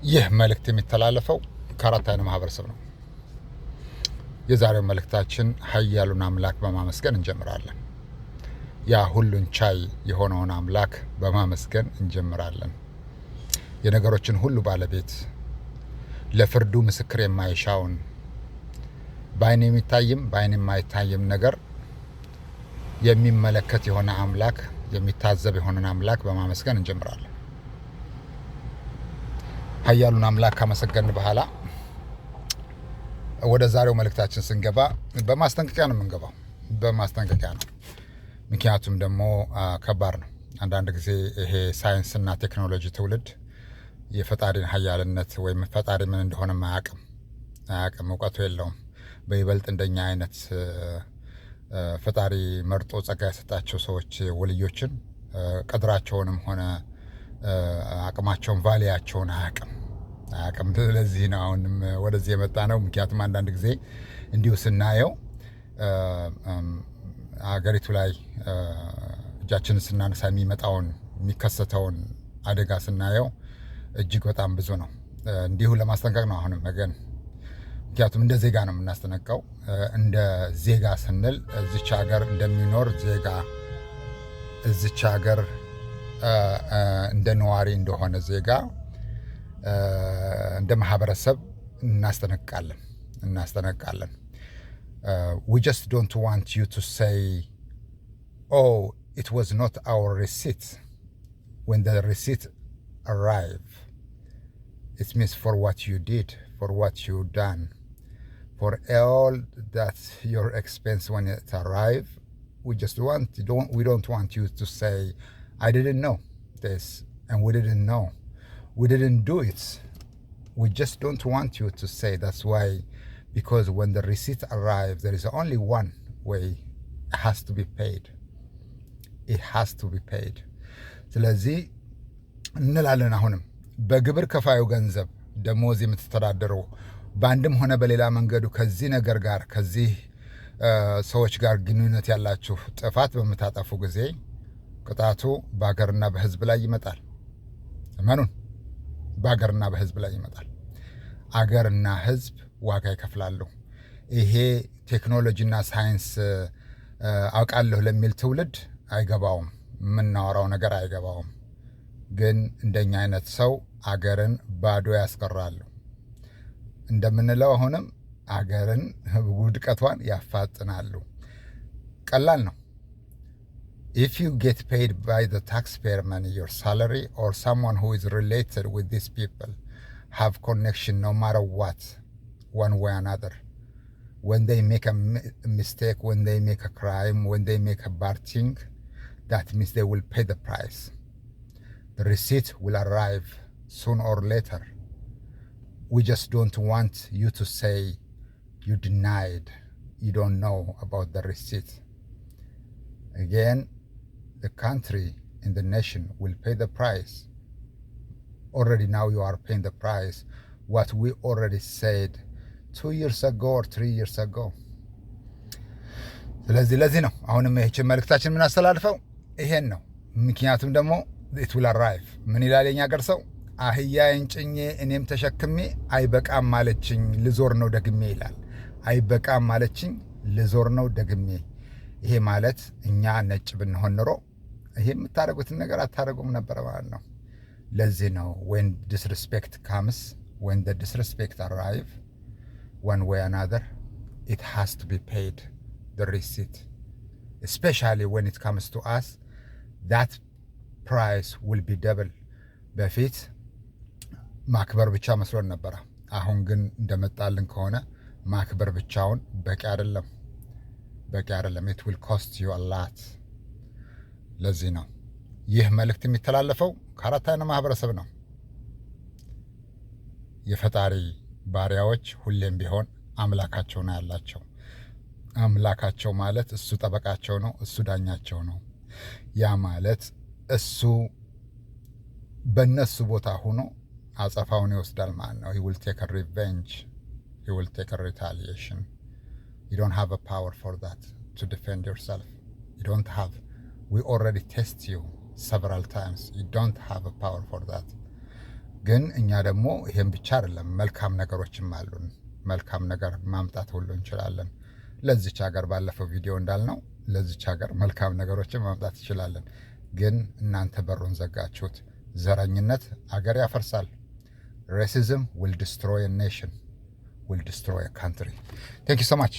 ይህ መልእክት የሚተላለፈው ከአራት አይነ ማህበረሰብ ነው። የዛሬው መልእክታችን ኃያሉን አምላክ በማመስገን እንጀምራለን። ያ ሁሉን ቻይ የሆነውን አምላክ በማመስገን እንጀምራለን። የነገሮችን ሁሉ ባለቤት፣ ለፍርዱ ምስክር የማይሻውን፣ በአይን የሚታይም በአይን የማይታይም ነገር የሚመለከት የሆነ አምላክ፣ የሚታዘብ የሆነን አምላክ በማመስገን እንጀምራለን። ኃያሉን አምላክ ካመሰገን በኋላ ወደ ዛሬው መልእክታችን ስንገባ በማስጠንቀቂያ ነው የምንገባው። በማስጠንቀቂያ ነው። ምክንያቱም ደግሞ ከባድ ነው። አንዳንድ ጊዜ ይሄ ሳይንስና ቴክኖሎጂ ትውልድ የፈጣሪን ኃያልነት ወይም ፈጣሪ ምን እንደሆነ አያውቅም፣ እውቀቱ የለውም። በይበልጥ እንደኛ አይነት ፈጣሪ መርጦ ጸጋ የሰጣቸው ሰዎች ወልዮችን ቀድራቸውንም ሆነ አቅማቸውን ቫሊያቸውን አያውቅም። ስለዚህ ነው አሁንም ወደዚህ የመጣ ነው። ምክንያቱም አንዳንድ ጊዜ እንዲሁ ስናየው አገሪቱ ላይ እጃችንን ስናነሳ የሚከሰተውን አደጋ ስናየው እጅግ በጣም ብዙ ነው። እንዲሁ ለማስጠንቀቅ ነው አሁንም መገን። ምክንያቱም እንደ ዜጋ ነው የምናስጠነቀው። እንደ ዜጋ ስንል እዚች ሀገር እንደሚኖር ዜጋ፣ እዚች ሀገር እንደ ነዋሪ እንደሆነ ዜጋ፣ እንደ ማህበረሰብ እናስጠነቅቃለን። we just don't want you to say, oh, it was not our receipt. When the receipt arrive, it means for what you did, for what you done, for all that your expense when it arrive. We don't want you to say, I didn't know this, and we didn't know. We didn't do it. We just don't want you to say. That's why, because when the receipt arrives, there is only one way. It has to be paid. It has to be paid. ስለዚህ እንላለን አሁንም በግብር ከፋዩ ገንዘብ ደሞዝ የምትተዳደሩ በአንድም ሆነ በሌላ መንገዱ ከዚህ ነገር ጋር ከዚህ ሰዎች ጋር ግንኙነት ያላችሁ ጥፋት በምታጠፉ ጊዜ ቅጣቱ በሀገርና በሕዝብ ላይ ይመጣል። እመኑን፣ በሀገርና በሕዝብ ላይ ይመጣል። አገርና ሕዝብ ዋጋ ይከፍላሉ። ይሄ ቴክኖሎጂና ሳይንስ አውቃለሁ ለሚል ትውልድ አይገባውም። የምናወራው ነገር አይገባውም። ግን እንደኛ አይነት ሰው አገርን ባዶ ያስቀራሉ። እንደምንለው አሁንም አገርን ውድቀቷን ያፋጥናሉ። ቀላል ነው። If you get paid by the taxpayer money, your salary, or someone who is related with these people have connection no matter what, one way or another. When they make a mistake, when they make a crime, when they make a bad thing, that means they will pay the price. The receipt will arrive sooner or later. We just don't want you to say you denied, you don't know about the receipt. Again, the country and the nation will pay the price. Already now you are paying the price. What we already said 2 years ago or 3 years ago. ለዚህ ነው አሁንም ይህችን መልእክታችን የምናስተላልፈው ይሄን ነው። ምክንያቱም ደግሞ it will arrive። ምን ይላል የኛ ሀገር ሰው? አህያዬን ጭኜ እኔም ተሸክሜ አይበቃም ማለችኝ ልዞር ነው ደግሜ ይላል። አይበቃም ማለችኝ ልዞር ነው ደግሜ። ይሄ ማለት እኛ ነጭ ብንሆን ኖሮ ይሄ የምታደርጉትን ነገር አታደርጉም ነበር ማለት ነው። ለዚህ ነው when disrespect comes, when the disrespect arrive, one way or another, it has to be paid, the receipt. Especially when it comes to us, that price will be double. በፊት ማክበር ብቻ መስሎን ነበረ። አሁን ግን እንደመጣልን ከሆነ ማክበር ብቻውን በቂ አይደለም። it will cost you a lot. ለዚህ ነው ይህ መልእክት የሚተላለፈው ከአራት አይነ ማህበረሰብ ነው። የፈጣሪ ባሪያዎች ሁሌም ቢሆን አምላካቸው ነው ያላቸው። አምላካቸው ማለት እሱ ጠበቃቸው ነው፣ እሱ ዳኛቸው ነው። ያ ማለት እሱ በእነሱ ቦታ ሆኖ አጸፋውን ይወስዳል ማለት ነው። he will take a revenge, he will take a retaliation. You don't have a power for that to defend yourself. You don't have. We already test you several times. You don't have a power for that. ግን እኛ ደግሞ ይሄን ብቻ አይደለም፣ መልካም ነገሮችም አሉን። መልካም ነገር ማምጣት ሁሉ እንችላለን። ለዚች ሀገር ባለፈው ቪዲዮ እንዳልነው ለዚች ሀገር መልካም ነገሮችን ማምጣት እንችላለን። ግን እናንተ በሩን ዘጋችሁት። ዘረኝነት አገር ያፈርሳል። ሬሲዝም will destroy a nation, will destroy a country. Thank you so much.